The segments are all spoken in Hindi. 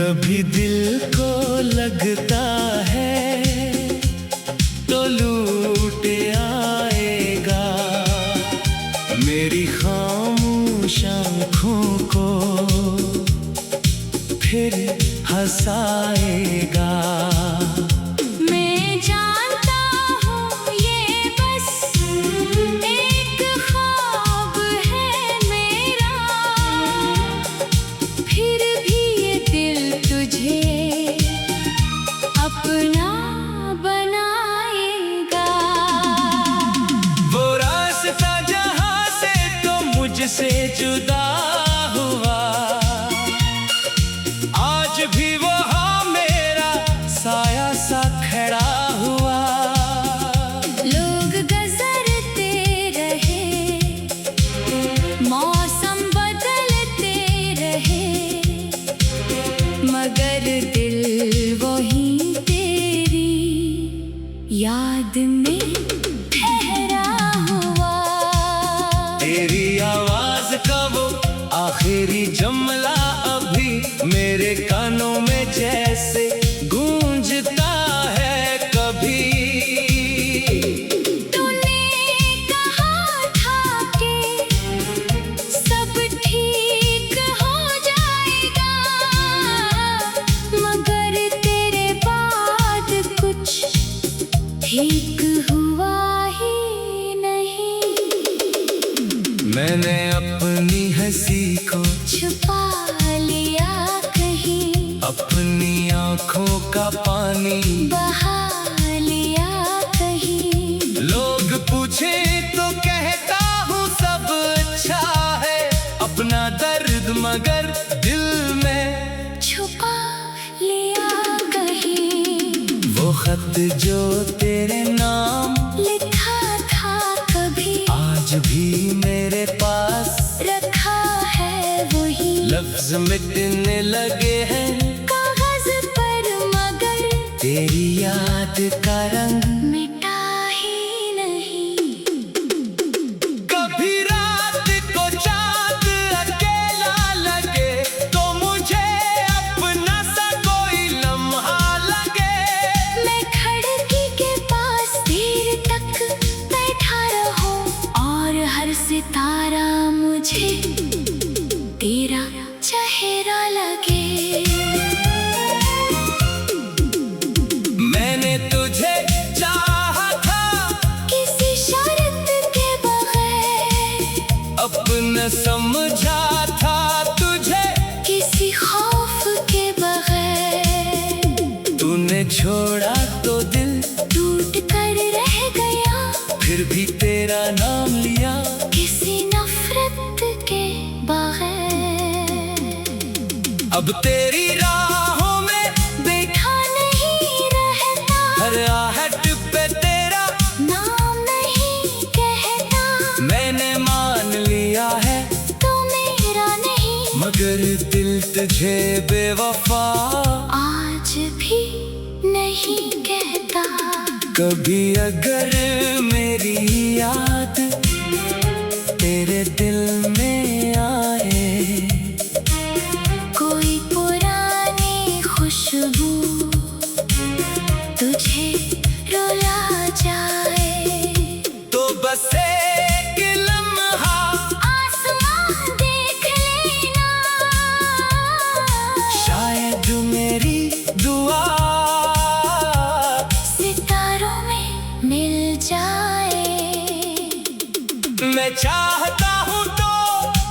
कभी दिल को लगता है तो लूट आएगा, मेरी खामोश आँखों को फिर हंसाएगा। मैं जानता हूँ ये बस एक ख्वाब है मेरा, फिर भी ये दिल तुझे अपना बनाएगा। वो रास्ता जहाँ से तो मुझसे जुदा हुआ, आज भी वहाँ मेरा साया सा खड़ा हुआ। लोग गुजरते रहे, मौसम बदलते रहे, मगर दिल वही तेरी याद में ठहरा हुआ। तेरी आवाज का वो आखिरी जुमला अभी मेरे कानों में जैसे गूंजता है। कभी तूने कहा था कि सब ठीक हो जाएगा, मगर तेरे बाद कुछ ठीक हुआ ही नहीं। मैंने अपनी हंसी को छुपा लिया कहीं, अपनी आँखों का पानी बहा लिया कहीं। लोग पूछे तो कहता हूँ सब अच्छा है, अपना दर्द मगर दिल में छुपा लिया कहीं। वो खत जो तेरे नाम लिखा था कभी, आज भी मेरे पास रखा है वही। लफ्ज मिटने लगे हैं कागज पर, मगर तेरी याद का रंग मिटा ही नहीं। कभी रात को चाँद अकेला लगे तो मुझे अपना सा कोई लम्हा लगे। मैं खिड़की के पास देर तक बैठा रहूं और हर सितारा मुझे तेरा चेहरा लगे। मैंने तुझे चाहा था किसी शर्त के बगैर, अपना समझा था तुझे किसी खौफ के बगैर। तूने छोड़ा तो दिल टूट कर रह गया, फिर भी तेरा नाम लिया। किसी नफरत के बगैर। अब तेरी राहों में बैठा नहीं रहता, हर आहट पे तेरा नाम नहीं कहता। मैंने मान लिया है तू मेरा नहीं, मगर दिल तुझे बेवफा आज भी नहीं कहता। कभी अगर मेरी याद तेरे दिल में आए, कोई पुरानी खुशबू तुझे रुला जाए, तो बस एक लम्हा आसमां देख लेना। शायद मेरी दुआ सितारों में मिल जाए। मैं चाहता हूँ तो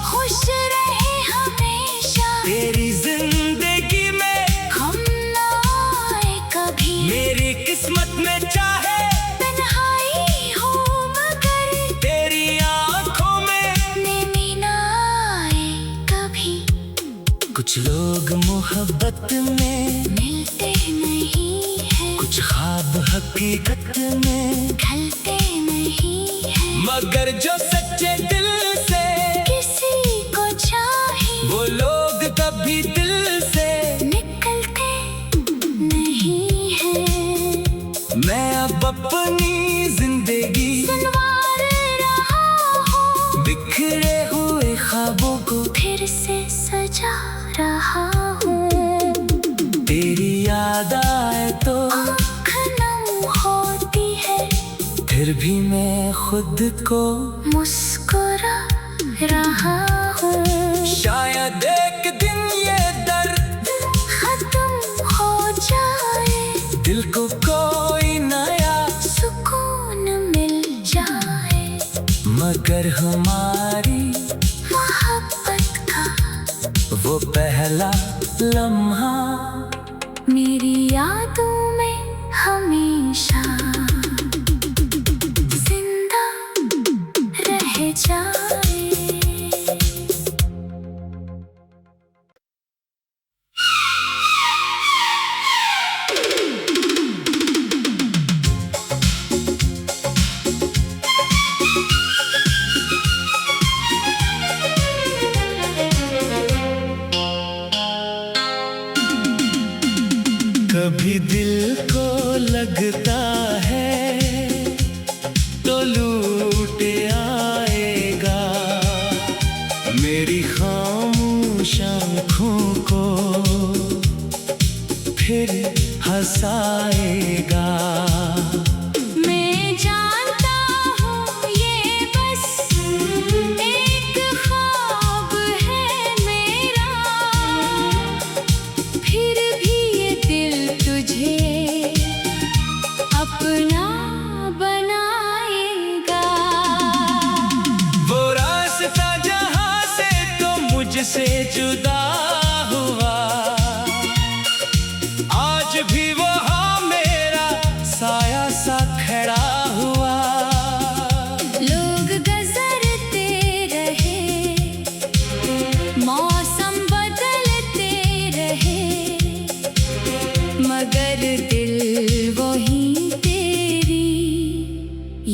खुश रहे हमेशा, तेरी जिंदगी में हम ना आए कभी। मेरी किस्मत में चाहे तन्हाई हो, मगर तेरी आँखों में नमी ना आए कभी। कुछ लोग मोहब्बत में मिलते नहीं हैं, कुछ ख्वाब हकीकत में ढलते नहीं हैं। मगर जो सच्चे दिल से किसी को चाहे, वो लोग कभी दिल से निकलते नहीं हैं। मैं अब अपनी जिंदगी सुनवार रहा हूँ, बिखरे हुए ख्वाबों को फिर से सजा रहा हूँ। फिर भी मैं खुद को मुस्कुरा रहा हूँ। शायद एक दिन ये दर्द खत्म हो जाए, दिल को कोई नया सुकून मिल जाए, मगर हमारी मोहब्बत का वो पहला लम्हा मेरी यादों में हमेशा जिंदा रह जाए। कभी दिल को लगता है तो लूट आएगा, मेरी खामोश आँखों को फिर हंसाएगा। मैं जानता हूँ ये बस एक ख्वाब है मेरा, फिर भी ये दिल तुझे अपना बनाएगा। वो रास्ता जहाँ से तो मुझसे जुदा हुआ, आज भी वहाँ मेरा साया सा खड़ा हुआ। लोग गुजरते रहे, मौसम बदलते रहे, मगर दिल वही तेरी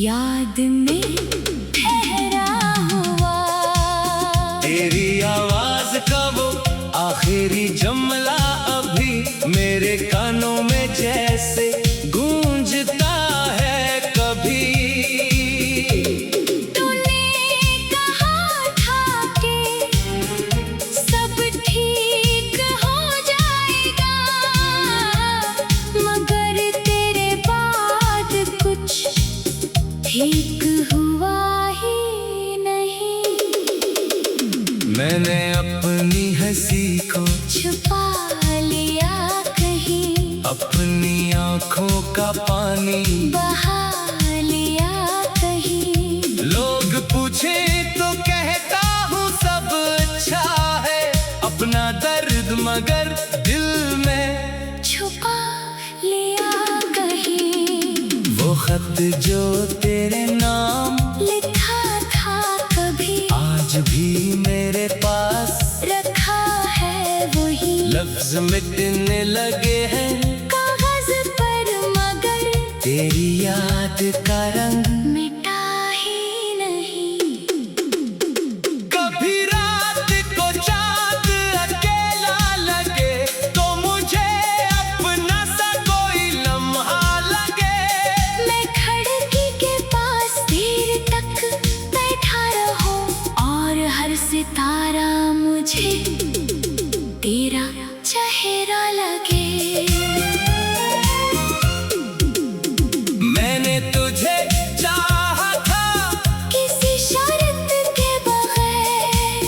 याद में ठहरा हुआ। तेरी आवाज का वो आखिरी जुमला अभी मेरे कानों में जैसे गूंजता है। कभी तूने कहा था कि सब ठीक हो जाएगा, मगर तेरे बाद कुछ ठीक हुआ ही नहीं। मैंने अपनी हंसी को छुपा लिया कहीं, अपनी आँखों का पानी बहा लिया कहीं। लोग पूछे तो कहता हूँ सब अच्छा है, अपना दर्द मगर दिल में छुपा लिया कहीं। वो खत जो तेरे नाम लिखा था कभी, आज भी मेरे पास रखा है वही। लफ्ज मिटने लगे हैं कागज पर, मगर तेरी याद का रंग मिटा ही नहीं। कभी रात को चाँद अकेला लगे तो मुझे अपना सा कोई लम्हा लगे। मैं खिड़की के पास देर तक बैठा रहूं और हर सितारा मुझे तेरा चेहरा लगे। मैंने तुझे चाहा था किसी शर्त के बगैर,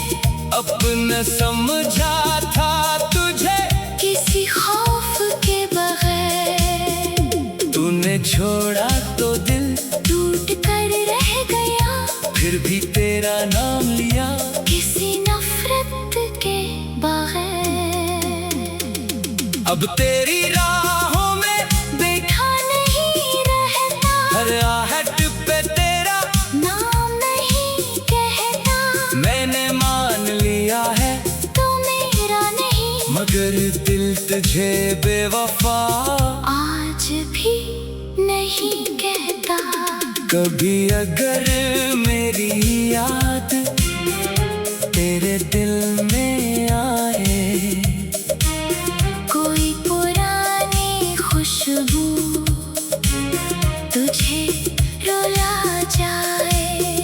अपना समझा था तुझे किसी खौफ के बगैर। तूने छोड़ा तो दिल टूट कर रह गया, फिर भी तेरा नाम लिया। किसी नफरत के बगैर। अब तेरी राहों में बैठा नहीं रहता, हर आहट पे तेरा नाम नहीं कहता। मैंने मान लिया है तू मेरा नहीं, मगर दिल तुझे बेवफा आज भी नहीं कहता। कभी अगर मेरी याद तेरे दिल में आए, कोई पुरानी खुशबू तुझे रुला जाए,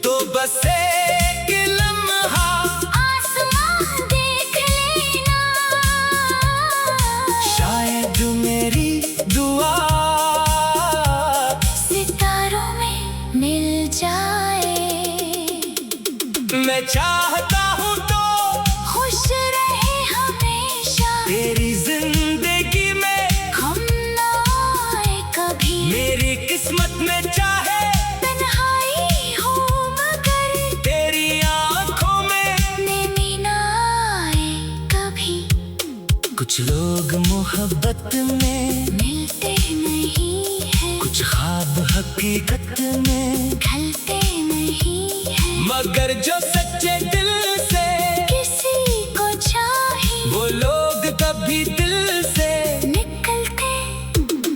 तो बस एक लम्हा आसमां देख लेना। शायद मेरी दुआ सितारों चाहता हूँ तो खुश रहे हमेशा, तेरी जिंदगी में हम ना आए कभी। मेरी किस्मत में चाहे तन्हाई हो मगर तेरी आंखों में नैनी ना आए कभी। कुछ लोग मोहब्बत में मिलते नहीं है, कुछ ख्वाब हकीकत में ढलते नहीं है। मगर जो सच्चे दिल से किसी को चाहे वो लोग कभी दिल से निकलते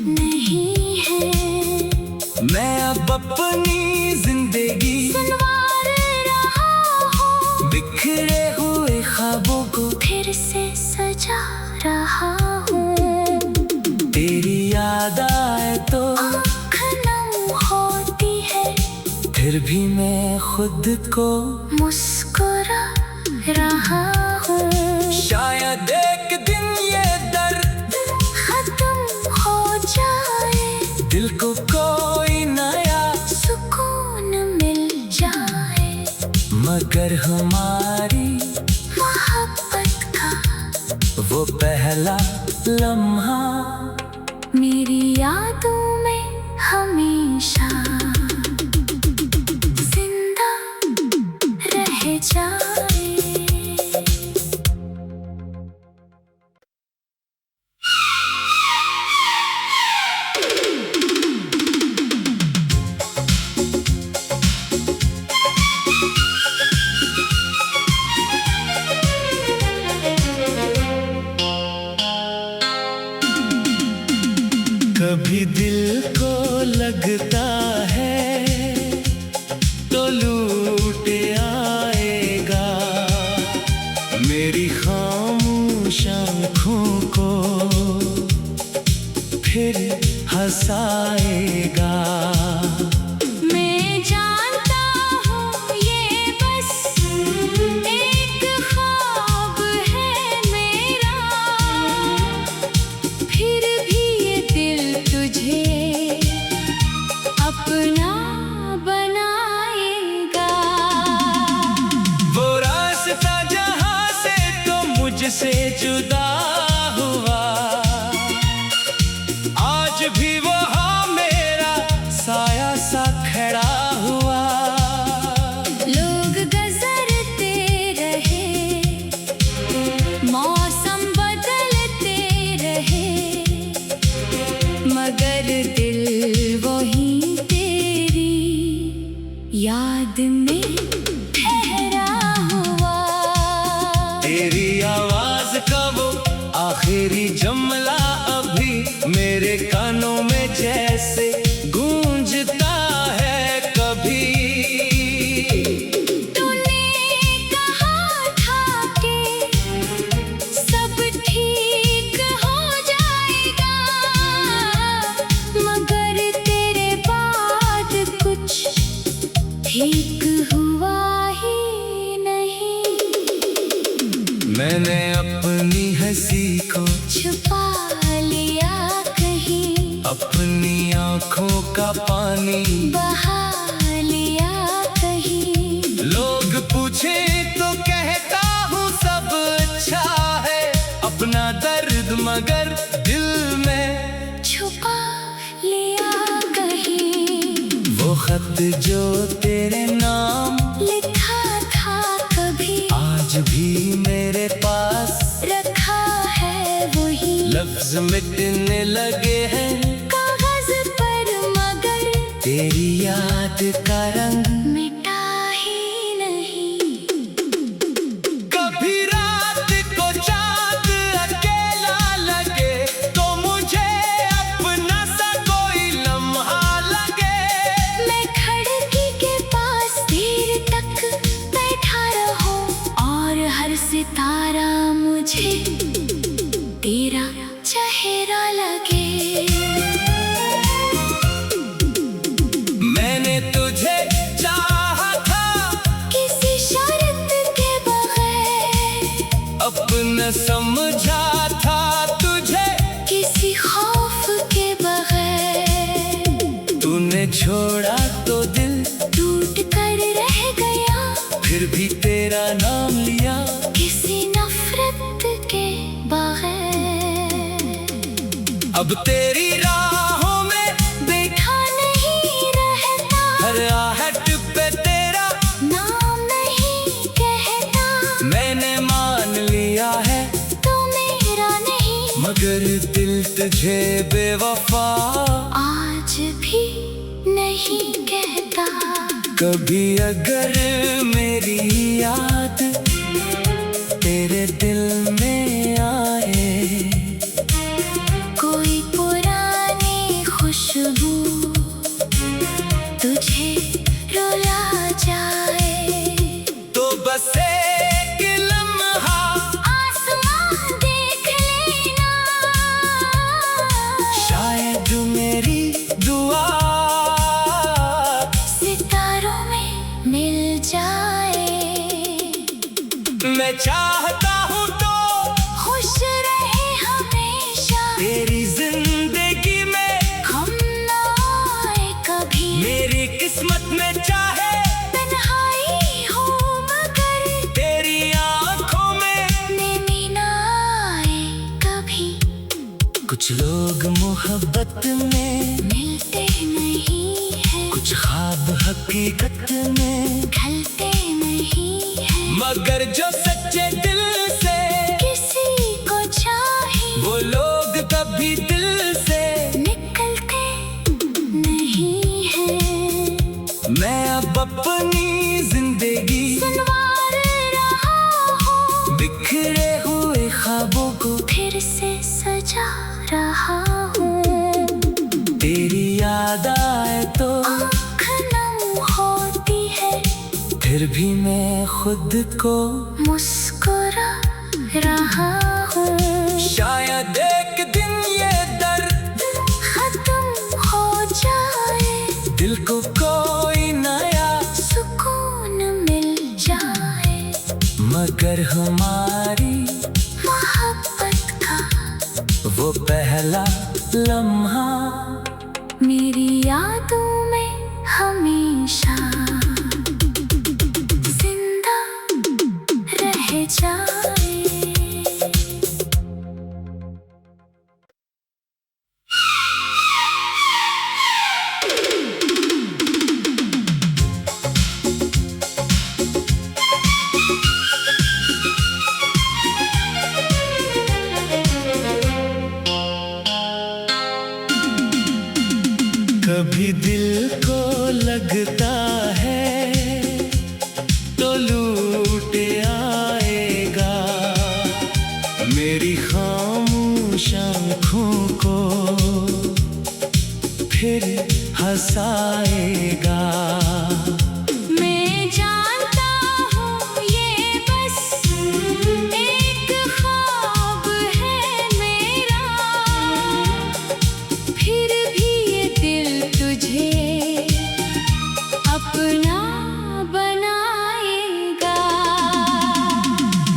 नहीं है। मैं अब अपनी जिंदगी सुनवार रहा हूँ, बिखरे हुए ख्वाबों को फिर से सजा रहा हूँ। तेरी याद आए तो आँख नम होती है, फिर भी मैं खुद को मुस्कुरा रहा हूँ। शायद एक दिन ये दर्द खत्म हो जाए, दिल को कोई नया सुकून मिल जाए। मगर हमारी मोहब्बत का वो पहला लम्हा मेरी यादों में हमेशा जिंदा रह जाए। कभी दिल को लगता है तो लूट आएगा, मेरी खामोश आँखों को फिर हंसाएगा। मैं जानता हूँ ये बस एक ख्वाब है मेरा, फिर भी ये दिल तुझे अपना बनाएगा। वो रास्ता जहाँ से तो मुझसे जुदा हुआ, आज भी वहाँ मेरा साया सा खड़ा हुआ। लोग गुजरते रहे, मौसम बदलते रहे, मगर दिल वही तेरी याद में ठहरा हुआ। तेरी आवाज का वो आखिरी जुमला अभी मेरे कानों में जैसे गूंजता है। कभी तूने कहा था कि सब ठीक हो जाएगा, मगर तेरे बाद कुछ ठीक हुआ ही नहीं। मैंने अपनी हंसी को छुपा लिया कहीं, अपनी आँखों का पानी बहा लिया कहीं। लोग पूछे तो कहता हूँ सब अच्छा है, अपना दर्द मगर दिल में छुपा लिया कहीं। वो खत जो तेरे नाम लिखा था कभी, आज भी मेरे पास रखा है वही। लफ्ज मिटने लगे हैं कागज पर मगर तेरी याद का रंग मिटा ही नहीं। कभी रात को चाँद अकेला लगे तो मुझे अपना सा कोई लम्हा लगे। मैं खिड़की के पास देर तक बैठा रहूं और हर सितारा मुझे तेरा चेहरा लगे। मैंने तुझे चाहा था किसी शर्त के बगैर, अपना समझा था तुझे किसी खौफ के बगैर। तूने छोड़ा तो दिल टूट कर रह गया, फिर भी तेरे तेरा नाम लिया किसी नफरत के बगैर। अब तेरी राहों में बैठा नहीं रहता, हर आहट पे तेरा नाम नहीं कहता। मैंने मान लिया है तू मेरा नहीं, मगर दिल तुझे बेवफा आज भी नहीं कहता। कभी अगर मेरी याद तेरे दिल में आए, कोई पुरानी खुशबू तुझे रुला जाए, तो बस एक लम्हा आसमां देख लेना। शायद मेरी दुआ सितारों में मिल जाए। मैं चाहता हूँ तो खुश रहे हमेशा, तेरी जिंदगी में हम ना आए कभी। मेरी किस्मत में चाहे तन्हाई हो मगर तेरी आंखों में नैनी ना आए कभी। कुछ लोग मोहब्बत में मिलते नहीं है, कुछ ख्वाब हकीकत में ढलते नहीं है। मगर जो सच्चे दिल से किसी को चाहे वो लोग कभी दिल से निकलते नहीं है। मैं अब अपनी जिंदगी सुनवार रहा हूँ, बिखरे हुए ख्वाबों को फिर से सजा रहा हूँ। तेरी याद आए तो आँख नम होती है, फिर भी मैं खुद को मुस्कुरा रहा हूँ। शायद एक दिन ये दर्द खत्म हो जाए, दिल को कोई नया सुकून मिल जाए। मगर हमारी मोहब्बत का वो पहला लम्हा मेरी यादों में हमेशा जिंदा रह जाए। कभी दिल को लगता है तो लूट आएगा, मेरी खामोश आँखों को फिर हंसाएगा। मैं जानता हूँ ये बस एक ख्वाब है मेरा, फिर भी ये दिल तुझे अपना बनाएगा।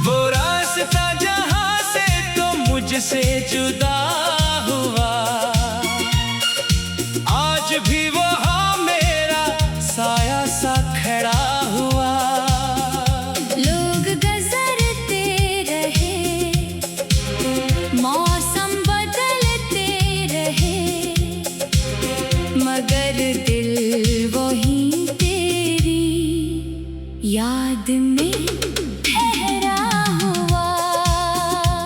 वो रास्ता जहाँ से तो मुझसे जुदा हुआ, आज भी वहाँ मेरा साया सा खड़ा हुआ। लोग गुजरते रहे, मौसम बदलते रहे, मगर दिल वही तेरी याद में ठहरा हुआ।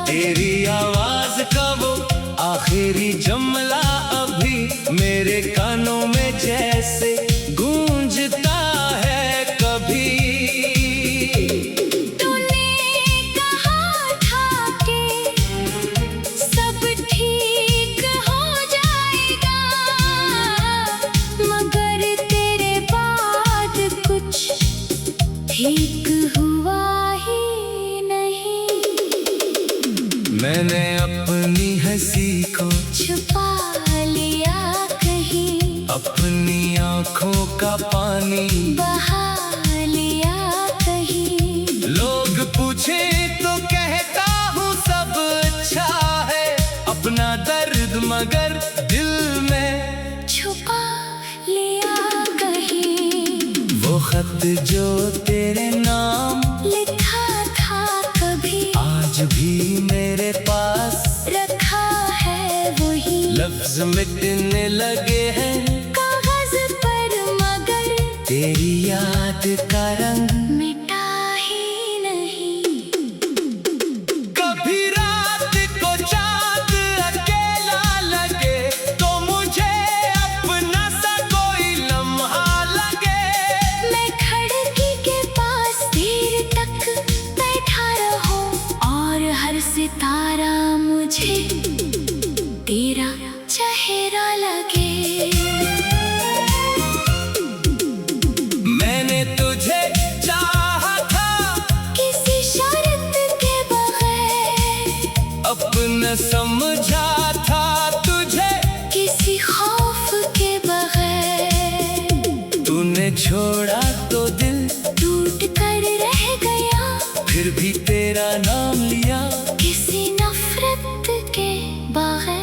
तेरी आवाज का वो आखिरी जुमला अभी मेरे कानों में जैसे गूंजता है। कभी तूने कहा था कि सब ठीक हो जाएगा, मगर तेरे बाद कुछ ठीक हुआ ही नहीं। मैंने अपनी हंसी को छुपा लिया कहीं, अपनी आँखों का पानी बहा लिया कहीं। लोग पूछे तो कहता हूँ सब अच्छा है, अपना दर्द मगर दिल में छुपा लिया कहीं। वो खत जो तेरे नाम लिखा था कभी, आज भी मेरे पास रखा है वही। लफ्ज मिटने लगे हैं कागज पर मगर तेरी याद का रंग मिटा ही नहीं। कभी रात को चांद अकेला लगे तो मुझे अपना सा कोई लम्हा लगे। मैं खिड़की के पास देर तक बैठा रहूं और हर सितारा मुझे तेरा चेहरा लगे। मैंने तुझे चाहा था किसी शर्त के बगैर, अपना समझा था तुझे किसी खौफ के बगैर। तूने छोड़ा तो दिल टूट कर रह गया, फिर भी तेरा नाम लिया किसी नफरत के बगैर।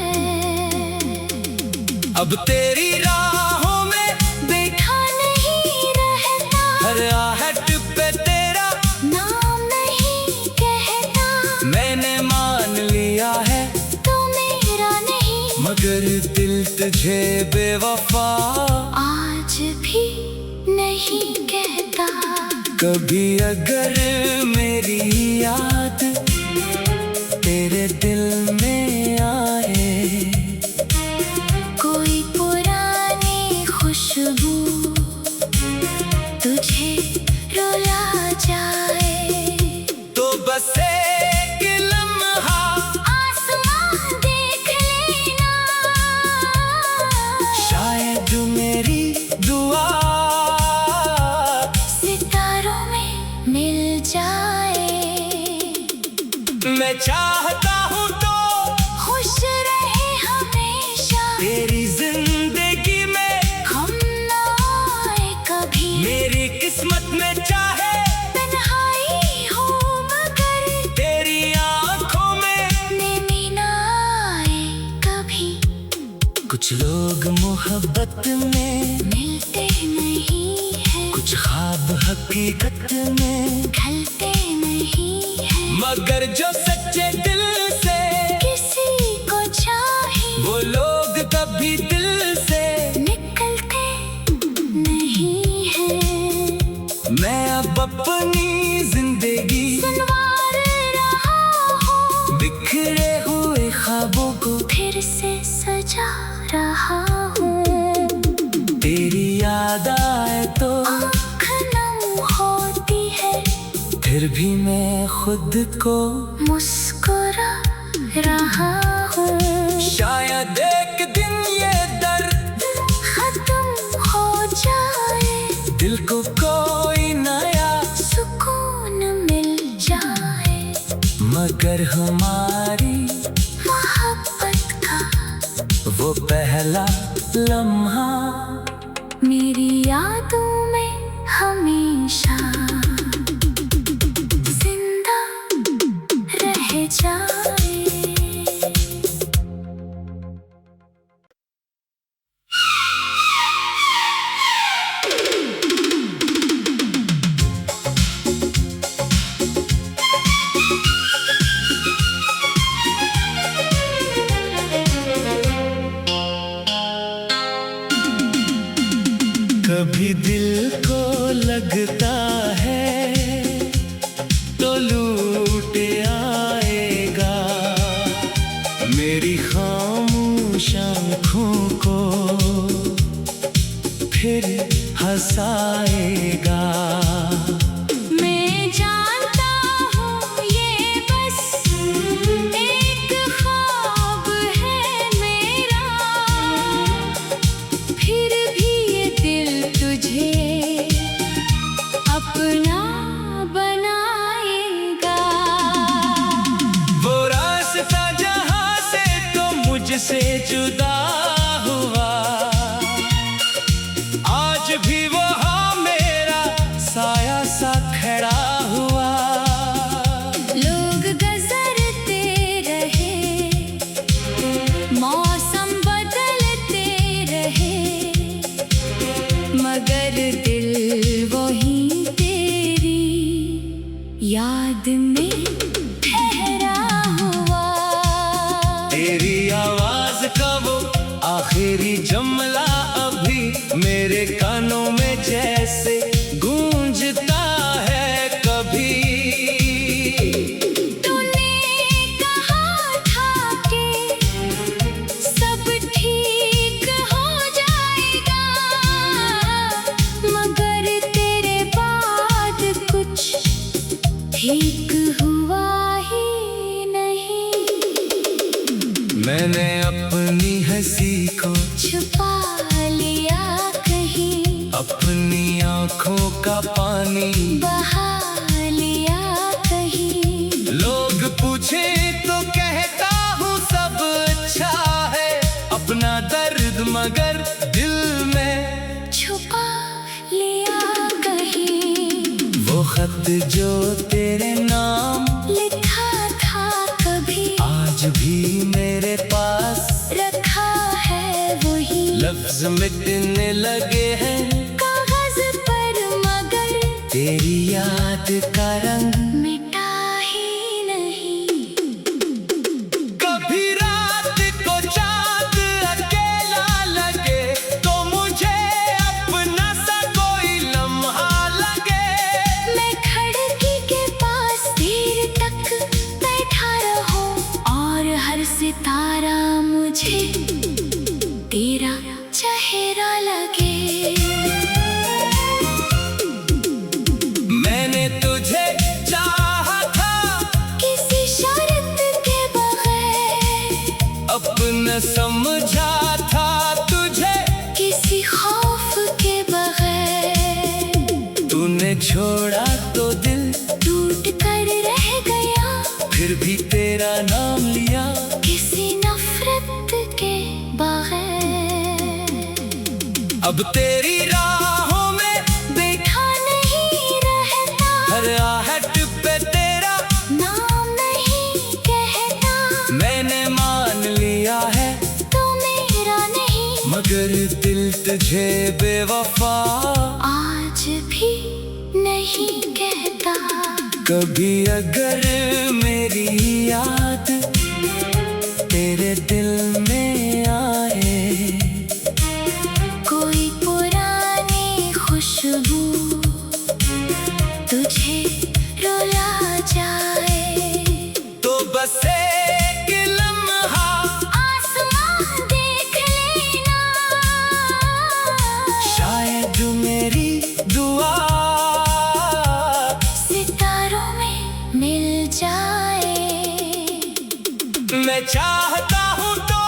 अब तेरी राहों में बैठा नहीं रहता, हर आहट पे तेरा नाम नहीं कहता। मैंने मान लिया है तू मेरा नहीं, मगर दिल तुझे बेवफा आज भी नहीं कहता। कभी अगर मेरी याद तेरे दिल में आए, कोई पुरानी खुशबू तुझे रुला जाए, तो बस एक लम्हा आसमां देख लेना। शायद मेरी दुआ सितारों में मिल जाए। मैं चाहता हूँ तो खुश रहे हमेशा, तेरी जिंदगी में हम ना आए कभी। मेरी किस्मत में चाहे तन्हाई हो मगर तेरी आंखों में नेमी ना आए कभी। कुछ लोग मोहब्बत में मिलते नहीं है, कुछ ख्वाब हकीकत में ढलते नहीं है। मगर जो सच्चे दिल से किसी को चाहे वो लोग कभी दिल से निकलते नहीं है। मैं अब अपनी जिंदगी सुनवार रहा हूँ, बिखरे हुए ख्वाबों को फिर से सजा रहा हूँ। तेरी याद आए तो आँख नम होती है, फिर भी मैं खुद को मुस्कुरा रहा हूँ। शायद एक दिन ये दर्द खत्म हो जाए, दिल को कोई नया सुकून मिल जाए। मगर हमारी मोहब्बत का वो पहला लम्हा मेरी यादों में हमेशा जिंदा रह जाए। कभी दिल को लगता है तो लूट आएगा, मेरी खामोश आँखों को फिर हंसाएगा। मैं जानता हूँ ये बस एक ख्वाब है मेरा, फिर भी ये दिल तुझे अपना बनाएगा। वो रास्ता जहाँ से तो मुझसे जुदा हुआ, आज भी वहाँ मेरा साया सा खड़ा हुआ। लोग गुजरते रहे, मौसम बदलते रहे, मगर दिल वही तेरी मैंने अपनी हंसी को छुपा लिया कहीं, अपनी आंखों का पानी बहा लिया कहीं। लोग पूछे तो कहता हूँ सब अच्छा है, अपना दर्द मगर दिल में छुपा लिया कहीं। वो खत जो तेरे नाम लिखा था कभी, आज भी मेरे पास रखा है वही। लफ्ज मिटने लगे हैं कागज पर मगर तेरी याद का रंग मिटा ही नहीं। कभी रात को चांद अकेला लगे तो मुझे अपना सा कोई लम्हा लगे। मैं खिड़की के पास देर तक बैठा रहूं और हर सितारा मुझे तेरा चेहरा लगे। मैंने तुझे चाहा था किसी शर्त के बगैर, अपना समझा था तुझे किसी खौफ के बगैर। तूने छोड़ा तो दिल टूट कर रह गया, फिर भी तेरा नाम लिया। किसी नफरत के बगैर। अब तेरी राहों में बैठा नहीं रहता, हर आहट पे तेरा नाम नहीं कहता। मैंने मान लिया है तू मेरा नहीं, मगर दिल तुझे बेवफा आज भी नहीं कहता। कभी अगर मेरी याद तेरे दिल में आए, कोई पुरानी खुशबू तुझे रुला जाए, तो बस एक लम्हा आसमां देख लेना। शायद मेरी दुआ सितारों में मिल जाए। मैं चाहता हूँ तो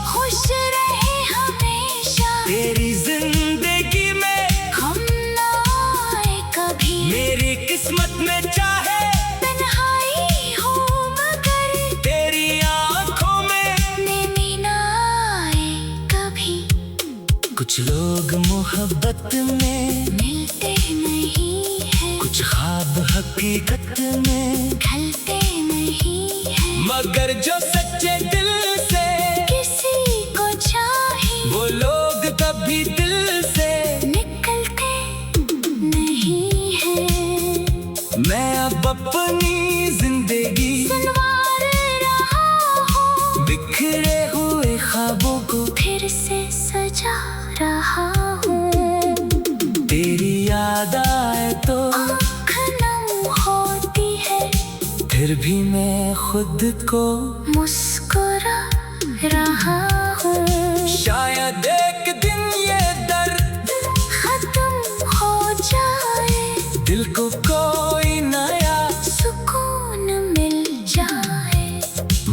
खुश रहे हमेशा, तेरी जिंदगी में हम ना आए कभी। मेरी किस्मत में चाहे तन्हाई हो मगर तेरी आंखों में नमी ना आए कभी। कुछ लोग मोहब्बत में मिलते नहीं है, कुछ ख्वाब हकीकत में ढलते नहीं है। मगर जो सच्चे दिल से किसी को चाहे वो लोग कभी दिल से निकलते नहीं है। मैं अब अपनी जिंदगी सुनवार रहा हूँ, बिखरे हुए ख्वाबों को फिर से सजा रहा हूँ। तेरी याद आए तो आँख नम होती है, फिर भी मैं खुद को मुस्कुरा रहा हूँ। शायद एक दिन ये दर्द खत्म हो जाए, दिल को कोई नया सुकून मिल जाए।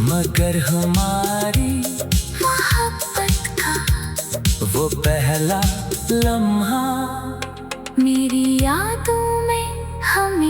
मगर हमारी मोहब्बत का वो पहला लम्हा मेरी यादों में हमें